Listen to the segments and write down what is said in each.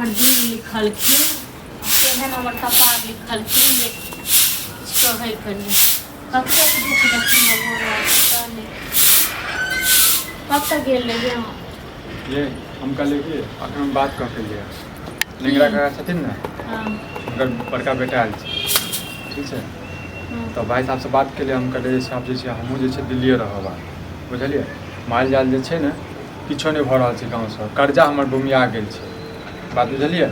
हमर दिन लिखलखिन केहन हमर कपार लिखलखिन जे कहै कनी कतेक दुख देखी भगवान पता नहीं कब तक गेल रहिए ये हम कल अखन हम बात करते लिए लिंगरा का छथिन ना उनकर बड़का बेटा आयल छै ठीक छै तो भाई साहब से बात के लिए हम कहलिए साहब जे छै हमहूँ जे छै दिल्लीए रहब बुझलिए माल जाल जे छै ने किछो नहीं भऽ रहल छै गाँवसँ कर्जा हमर बुमिया गेल छै बात बुझलिए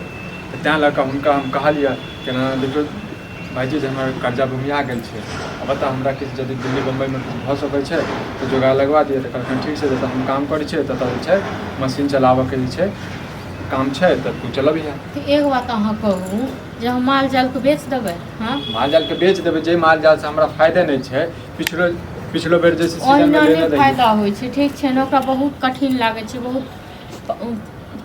तऽ तैँ लऽ कऽ हुनका हम कहलिए केना देखियौ भाईजी जे हमर कर्जा बुमिया गेल छै आ बता हमरा किछु यदि दिल्ली बम्बईमे भऽ सकै छै तऽ जोगाड़ लगवा दिए तऽ कहलखिन ठीक छै जतऽ हम काम करै छियै ततऽ जे छै मशीन चलाबऽके जे छै काम छै तऽ तू चलबिहे। एगो बात अहाँ कहू जे हम माल जालके बेच देबै हाँ माल जालके बेच देबै जे माल जालसँ हमरा फायदे नहि छै पिछलो बेर जे ओहिना नहि फायदा होइ छै ठीक छै ने ओकरा बहुत कठिन लागै छै बहुत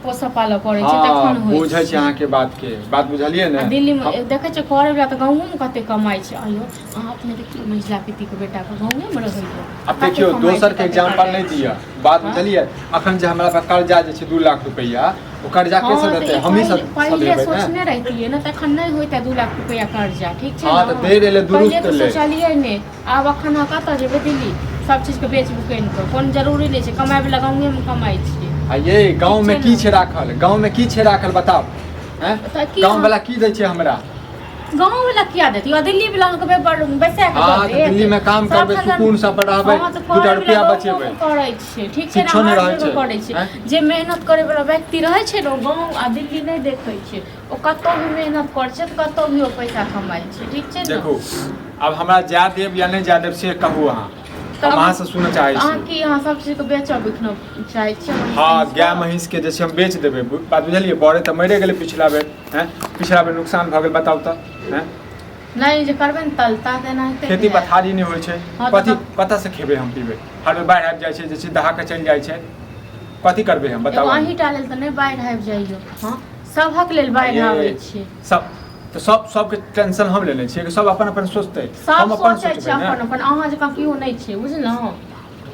पोसऽ पालऽ पड़ै छै तखन होइ छै बुझै छी अहाँके बात बुझलिए ने दिल्लीमे देखै छियै करे वाला तऽ गाँवोमे कते कमाइ छै अयो अहाँ अपने देखियौ महिला पीतीके बेटाके गाँवोमे रहैया अब देखियो दोसर के एग्जांपल नहीं दिया बात बुझलिए अखन जे हमरा पास कर्जा जे छै 2 लाख रुपया ओ कर्जा कैसे देते हम ही सब पहले सोचने रहतिए ना तखन नहीं होइता 2 लाख रुपया कर्जा ठीक छै हां त दे देले दुरुस्त ले सोचलिए ने आब अखन कतऽ जेबै दिल्ली सब चीज के बेच बुकैन कर कोन जरूरी नहीं छै कमाइ वाला गाँवे में कमाइ छै आ ये गांव में की छै राखल गांव में की छै राखल बताओ हैं गांव वाला की दै छै हमरा गांव वाला क्या देती और दिल्ली वाला के बैसा के हां तो दिल्ली में काम करबे सुकून से पर रहबे 2 रुपया बचेबे करै छै ठीक छै ना करै छै जे मेहनत करे वाला व्यक्ति रहै छै न गांव आ दिल्ली नहीं देखै छै ओ कतौ भी मेहनत करै छै त कतौ भी ओ पैसा कमाइ छै ठीक छै ना देखो अब हमरा जा देब या नहीं जा देब से कहू अहाँ हम अहाँ से सुनना चाहै छी अहाँ की अहाँ सब चीज के बेचब बिकनो चाहै छी हां गाय महिष के जैसे हम बेच देबे बात बुझलिए बड़े त मरे गेले पिछला बेर नुकसान भ गेल बताउ त हैं नहीं जे करबे न तलता देना है खेती पथारी नहीं होय छै कथि कतऽ से खेबे हम पीबे हर बाढ़ आबि जाइ छै जैसे दहा के चल जाइ छै कथि करबे हम बताउ अहीं टालेल त नहीं बाढ़ आबि जाइयो हां सबहक लेल बाढ़ आबै छै सब तो सबके टेंशन हम लेने छियै कि सब अपन अपन सोचते हम अपन सोचै अपन अहाँ जकाँ कियो नहीं छै बुझलहुँ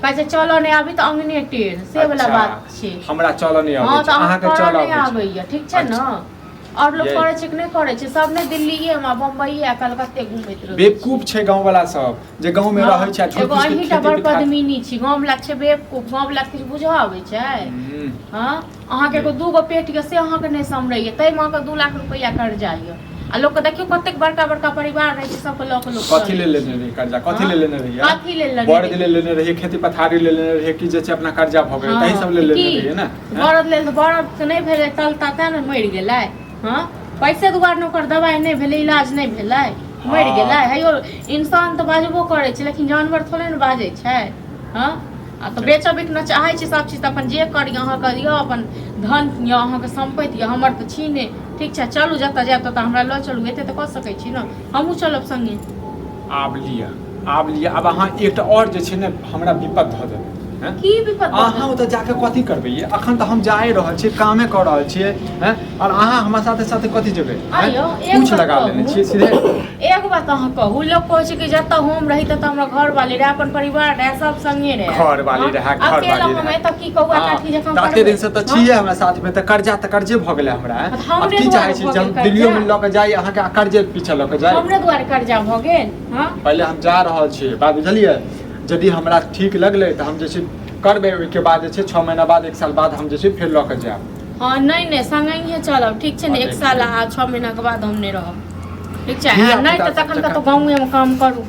कहै छै चलो नहीं आबी त अंगने टेढ़ से वाला बात छै हमरा चलो नहीं आबै छै अहाँ के चलो आबैया ठीक छै न और लोग करे छै कि नहीं करे छै सब ने दिल्लीए में बम्बई आ कलकत्ते घुमैत रहै बेवकूफ छै गांव वाला सब जे गांव में रहै छै एगो अहीं टा बड़ पदमिनी छी गांव वाला छै बेवकूफ गांव वाला किछ बुझा आबै छै हां अहाँ के एगो 2 गो पेट के से अहाँ के नहीं समरैया तै मां के 2 लाख रुपया कर्जा ये आ लोग के देखियो कतेक बड़का बड़का परिवार रहे छै सब के लोग कथि ले लेने रही कर्जा कथि ले लेने रही कथि ले लेने बड़ ले लेने रही खेती पथारी ले लेने रही कि जे छै अपना कर्जा भ गेल तही सब ले लेने रही ना बरद लेल बरद के नहीं भेले तलता त न मर गेलै हां पैसे दुआर न ओकर दवाई नहीं भेले इलाज नहीं भेलै मर गेलै हेयो इंसान त बाजबो करे छै लेकिन जानवर थोड़े न बाजै छै हां आ तो बेचब बिकना चाहै छी सब चीज अपन जे करी अहाँ करियो अपन धन या अहाँ के संपत्ति या हमर त छी ने ठीक छै चलू जतऽ जायब ततऽ हमरा लऽ चलू एते तऽ कऽ सकै छी ने हमहूँ चलब संगे आब लिया अब अहाँ एकटा और जे छै ने हमरा विपद धऽ देबै की विपद अहाँ ओतऽ जाके कथि करबै अखन तऽ हम जाए रहल छी कामे कऽ रहल छियै हैं और अहाँ हमरा साथे साथे कथि जेबै कुछ लगा लेने छियै सीधे एक बात अहाँ कहू लोग कहै छै कि जतऽ हम रही ततऽ हमरा घर वाली रहे अपन परिवार रहे सब संगे रहे घर वाली रहे अकेला हम एतऽ की कहू काठी जकां ताते दिन से तऽ छियै हमरा साथ में तऽ कर्जे भऽ गेलै हमरा अब की चाहै छी जब दिल्ली में लऽ के जाई अहाँ के कर्जे पीछे लऽ के जाई हमरे द्वारे कर्जा भऽ गेल हां पहले हम जा रहल छी बात बुझलियै यदि हमरा ठीक लगलै तऽ हम जे छै करबै ओहिके बाद जे छै 6 महीना बाद 1 साल बाद हम जे छै फिर लऽ के जायब हां नहीं संगहिए चलब ठीक छै ने 1 साल आ 6 महीना के बाद हम नहीं रहब ठीक छै नहीं तऽ तखन कतौ गाँवे में काम करू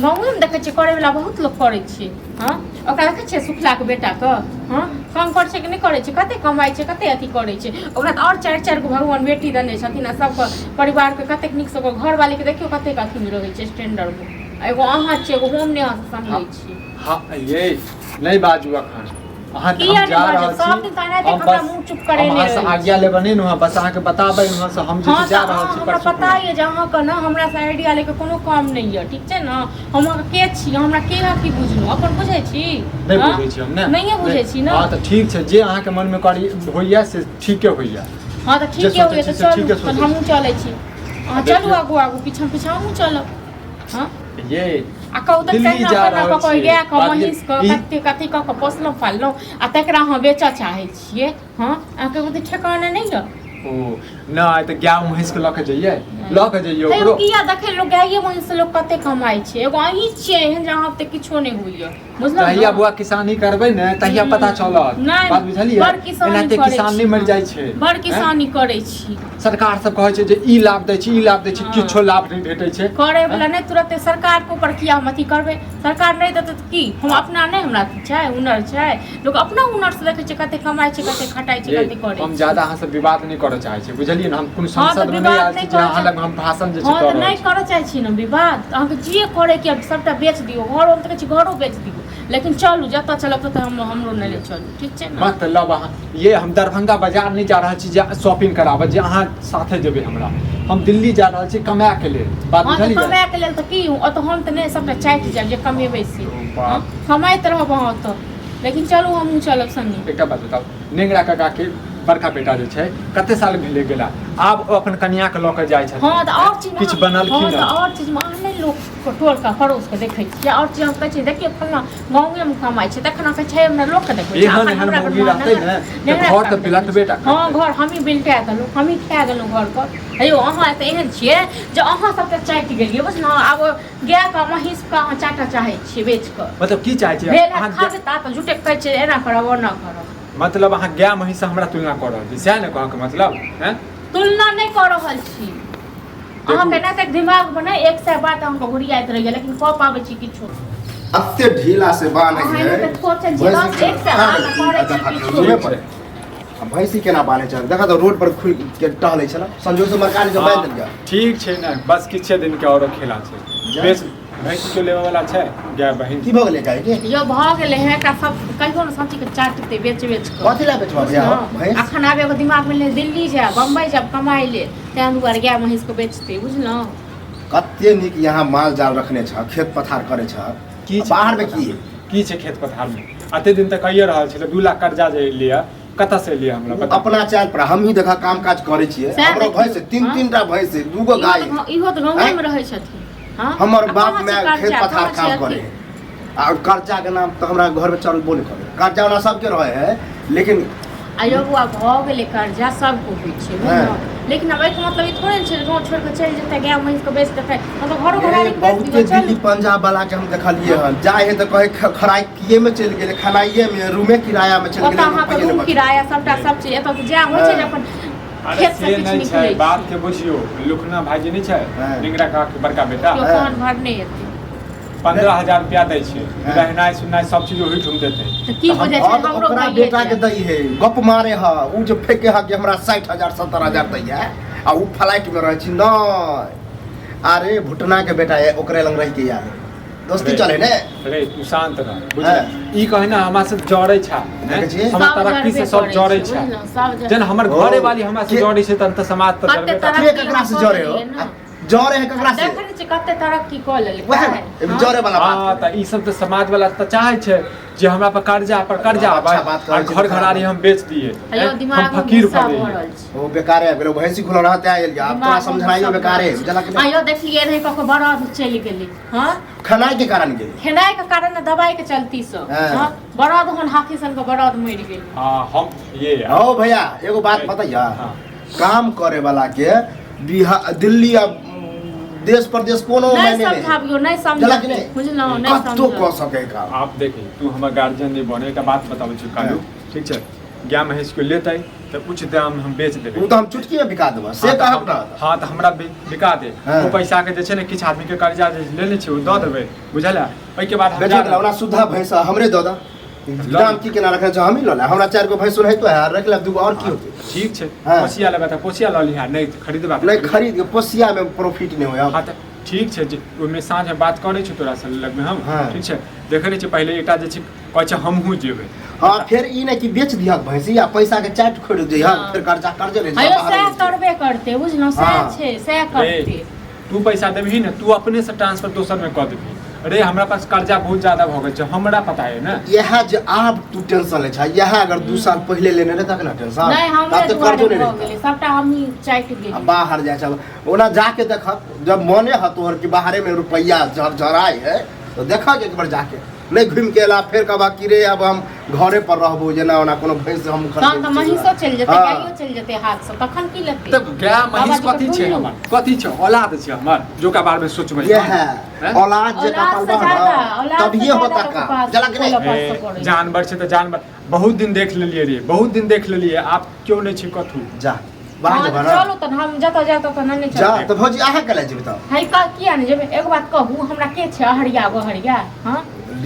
गाँवे में देखै छियै करे वाला बहुत लोग करै छै हां ओकरा देखै छियै सुखला के बेटा के हां काम करै छै कि नहीं करै छै कते कमाइ छै कते अथी करै छै ओकरा तऽ और 4 गो भगवान बेटी देने छथिन आ सबके परिवार के कतेक नीक से घर वाली के देखियो कतेक अथी में रहै छै स्टैंडर्ड में एगो अहाँ छियै एगो हम ने अहाँ समझै छी हां ये नहीं बाजू अखन अहाँ हम जा रहल छी सब दिन ताना देख हमरा मुंह चुप करे नै हम आज्ञा लेबे नै न बस अहाँ के बताबै न से हम जे जा रहल छी हमरा पता ये जे अहाँ के न हमरा से आइडिया ले के कोनो काम नै ये ठीक छै न हम के छी हमरा के की बुझनु अपन बुझै छी नै बुझै छी हम नै नहिए बुझै छी न हां त ठीक छै जे अहाँ के मन में करी होइया से ठीके होइया हां त ठीके होइया त चलू हमहु चलै छी अहाँ चलू आगू आगू पीछा पीछा हमहु चलब हां ये आ कहू तऽ केना केना कोई गया क महिष क कते कथि क पोसलौ पाललौ आ तकरा अहाँ बेचऽ चाहै छियै हां अहाँ के ओते ठेकाना नै न ओ नहीं तो गाय महींस के लके जाइए हे ओकरो किया देखे लोग गाये महींस से लोग कते कमाई छै एगो अहीं छियै एहन जहां पे किछो नहीं होइए बुझलौ तहिया बुआ किसानी करबै ने तहिया पता चलत बात बुझलियै बड़ किसानी एनाते किसान नहीं मर जाइ छै बड़ किसानी करै छी सरकार सब कहै छै जे ई लाभ दै छै ई लाभ दै छै किछो लाभ नहीं भेटै छै करे वाला नहीं तुरंत सरकार के ऊपर किया हम अथी करबै सरकार नहीं देतै त की हम अपना नहीं हमरा छै हुनर छै लोग अपना हुनर से देखै छै कते कमाई छै कते खटाई छै कते करे हम ज्यादा अहाँ से विवाद नहीं करऽ चाहै छी बुझलियै ने हम कोनो संसद में नहीं आयल छी जे अहाँ लग हम भाषण जे छै हां त नहीं करऽ चाहै छी न विवाद अहाँ के जे करे के सबटा बेच दियौ घर हम त कहै छी घरो बेच दियौ लेकिन चलू जतऽ चलब ततऽ हमरो नहीं ले चलू ठीक छै न मतलब अहाँ ये हम दरभंगा बाजार नहीं जा रहल छी जे शॉपिंग कराबऽ जे अहाँ साथे जेबै हमरा हम दिल्ली जा रहल छी कमाए के लेल बात बुझलियै कमाए के लेल त की ओतऽ हम त नहीं सबटा चाटि जाब जे कमेबै से कमाइत रहब अहाँ ओतऽ लेकिन चलू हमहूँ चलब संगे एकटा बात बताउ नेंगरा काका के बड़का बेटा जे छै कते साल भेले गेला आब अपन कन्या के लऽ के जाइ छथिन हां त और चीज किछ बनलखिन हां त और चीज में आने लोग टोल का पड़ोस के देखै छी और चीज हम कहै छी देखिए फल्ला गांव में कमाई छै तखन के छै हमरा लोग के देखै छी एहन एहन मुर्गी रहतै ने घर त पिलत बेटा हां घर हमी बिलटा देलु हमी खा गेलु घर पर हेयो अहाँ त एहन छियै जे अहाँ सब त चाटि गेलियै बुझना आब गाय का महींस का अहाँ चाटा चाहै छियै बेच के मतलब की चाहै छियै अहाँ खाबे ता त झूठे कहै छियै एना करब ओना करब मतलब अहाँ गाय महींस से हमरा तुलना कर रहल छी सएह ने कहऽ के मतलब हैं तुलना नहीं कर रहल छी अहाँ केना तक दिमाग में नहीं 100 बात अहाँ घुरियाइत रहिए लेकिन कह पाबै छी किछो अत्ते ढीला से बांध अहाँ है त सोचै छी बस 100 बात करे छी किछो भैंसी केना बांधे छै देखा तो रोड पर खुल के टहलै छै ना संजोग से मरकारी से बांध दिया ठीक छै ना बस किछे दिन के औरो खेला छै बेस भैंस के लेवे वाला छै गाय बहिन की भ गेलै काहे के यो भ गेलै है का सब कहियो न सच्ची के चाटते बेच बेच के कथि ला बेचबा भैया भैंस अखन आबे एगो दिमाग में ले दिल्ली जा बम्बई जा कमाई ले तैं दुआरे गाय महींस के बेचते बुझलौ कत्ते नीक यहाँ माल जाल रखने छ खेत पथार करे छ की बाहर में की छै खेत पथार में अते दिन तक कहिए रहल छले 2 लाख कर्जा जे लिया कतऽ से लिया हमरा बता अपना चाल पर हम ही देखा काम काज करे छियै हमरो भैंस 3 टा भैंस 2 गो गाय इहो त गांव में रहै छथिन हां हमर बाप में खेत पथार काम करे और कर्जा के नाम तो हमरा घर में चल बोले करे कर्जा वाला सबके रहे है लेकिन आयो बुआ भ गेलै कर्जा सब को होइ छै बुझलौ लेकिन अब एक मतलब ई थोड़े छै गांव छोड़ के चल जेतै गाय महींस के बेच देतै मतलब घरो घरारी के बेच बहुते दिल्ली पंजाब वाला के हम देखलिए हन जाय है त कहे खराई किए में चल गेले खानाइए में रूमे किराया में चल गेले अहाँ के रूम किराया सबटा सब चीज एत जा होइ छै जे अपन खेत से किछ निकलै बात के बुझियो लुखना भाईजी नहीं छै निंगरा का के बड़का बेटा दुकान भर नहीं एते 15000 रुपया दै छै रहनाइ सुनाइ सब चीज ओही ठुम देतै त की बुझै छै हमरो ओकरा बेटा के दई है गप मारे ह उ जे फेके ह कि हमरा 60000 70000 दैया आ उ फ्लाइट में रहै छी न अरे भुटना के बेटा है ओकरे लंग रह के यार दोस्ती चले ने रे तू शांत रह बुझ ई कहे ना हमरा से जड़ै छा हमरा तरक्की से सब जड़ै छा जन हमर घरे वाली हमरा से जड़ै छै त समाज त जड़बे के ककरा से जड़े हो जड़े है ककरा से देखै छी कते तरक्की क लेले वह जड़े वाला बात हां त ई सब त समाज वाला त चाहै छै जे हमरा पर कर्जा और घर घरारी हम बेच दिए हम फकीर पड़े ओ बेकार है गेलो भैंसी खुला रहते आइल या अब तोरा समझनाइयो बेकार है जला के आयो देखलिए नहीं कको बरात चल गेली हां खनाई के कारण गेली खनाई के कारण दवाई के चलती से हां बरात होन हाथी सन के बरात मर गेली हां हम ये ओ भैया एगो बात बताइया काम करे वाला के बिहार दिल्ली अब देश प्रदेश कोनो नहीं समझाबियो नहीं समझ बुझलो नहीं समझ तो कह सके का आप देखी तू हमर गार्जियन नहीं बने का बात बताबै छी कालू ठीक छै गाय महींस को लेतै त कुछ दाम हम बेच देबै उ त हम चुटकी में बिका देबा से कहब ना हां त हमरा बिका दे ओ पैसा के जे छै ने किछ आदमी के कर्जा जे लेने छै ओ द देबै बुझला ओइ के बाद हम बेचे हमरा सुधा भैंसा हमरे द द दाम की केना रखै छ हम ही ल ले हमरा 4 गो भैंस है तो है रख ले 2 गो और की होते ठीक छै पोसिया लेबा त पोसिया ल लिहा नहीं खरीदबा नहीं खरीद के पोसिया में प्रॉफिट नहीं होय हां त ठीक छै ओमे साँझ में बात करै छी तोरा से लग में हम ठीक छै देखै छी पहले एकटा जे छै कहै छै हमहू जेबै हां फिर ई नहीं कि बेच दिया भैंसी या पैसा के चाट खोड़ दे हां फिर कर्जे ले आयो सह करबे करते बुझलो सह छै सह करते तू पैसा देबही ने तू अपने से ट्रांसफर दोसर में कर देबही अरे हमरा पास कर्जा बहुत ज्यादा भ गेल छै हमरा पता है ना यह जे आप तू टेंशन ले छ यह अगर 2 साल पहले लेने रहता ना टेंशन नहीं हम तब तो कर्जो नहीं रहता सबटा हम ही चाट गेली बाहर जाय चल ओना जाके देख जब मने ह तोहर कि बाहरे में रुपया झराई है तो देखा एक बार जाके नहीं घूम के अला फिर कहबा कि रे अब हम घरे पर रहबो जेना ओना कोनो भैंस हम तहन तऽ महिषो चलि जेतै हाँ। गाइयो चलि जेतै हाथ से तखन की लेतै तब गाय महिष बाबा जी कथी के छै ढूंढू। हमर कथी छै औलाद छै हमर जो का बारे में सोचबै ये है हैं? औलाद जे औलाद कपल से ज्यादा, बा औलाद तब से ये ज्यादा होता तो का पास जला के बोलब। नहीं पास पड़ै छै। जानवर छै तऽ जानवर बहुत दिन देख लेलियै रे बहुत दिन देख लेलियै आप क्यों नहीं छी कथू जा बाहर हाँ, जबा तऽ ना चलू तऽ हम जतऽ जायत ओतऽ नहि जा चलबै तो भौजी अहाँ के ले जेबै त है का किया ने जेबै एगो बात कहू हमरा के छै अहरिया गोहरिया हाँ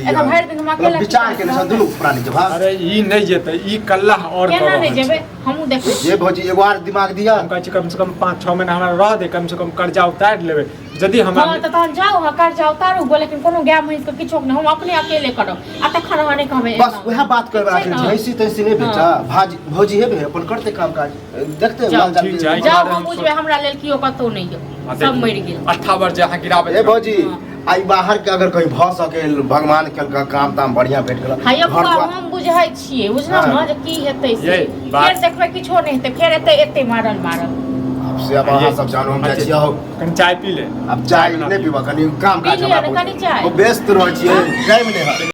एगो भरि दिन हम अकेला विचार के ने दुनू प्राणी के भाग अरे ई नहीं जेतै ई कल्लाह और केना करब नहीं जेबै हमहूँ देखै ये भौजी एगो आर दिमाग दिया हम कहै छी कम से कम 5-6 महीना हमरा रह दे कम से कम कर्जा उतारि लेबै यदि हमरा हाँ तऽ तहन जाउ हाँ कर्जा उतारू बोले लेकिन कोनो गाय महीस के किछो नहीं हम अपने अकेले करब आ तखन अहाँ नहि कहबै बस वह बात करे वाला छै छै ने? भैंसी तैसी नहीं बेचा भाजी भौजी हेबे अपन करते काम काज देखते जाउ, माल जाल ठीक के- छै। जाउ बारे हम हम बुझबै हमरा लेल कियो कतौ नहीं यऽ सब मरि गेल 58 जे अहाँ गिराबै ए भौजी हाँ। आई बाहर के अगर कहीं भ सके भगवान के काम ताम बढ़िया भेट गेल हाय घर बुआ दुआर- हम बुझै छियै बुझलहुँ हाँ। ने जे की हेतै से ये बात- फेर देखबै किछो नहीं हेतै फेर एते मारल से अब अहाँ सब जानो हम जाइ छियै हो कनि चाय पी ले अब चाय नहीं पीबा कनी काम काज पी लिअ हमरा ने, कनी चाय। वो व्यस्त रह छियै टाइम नहीं है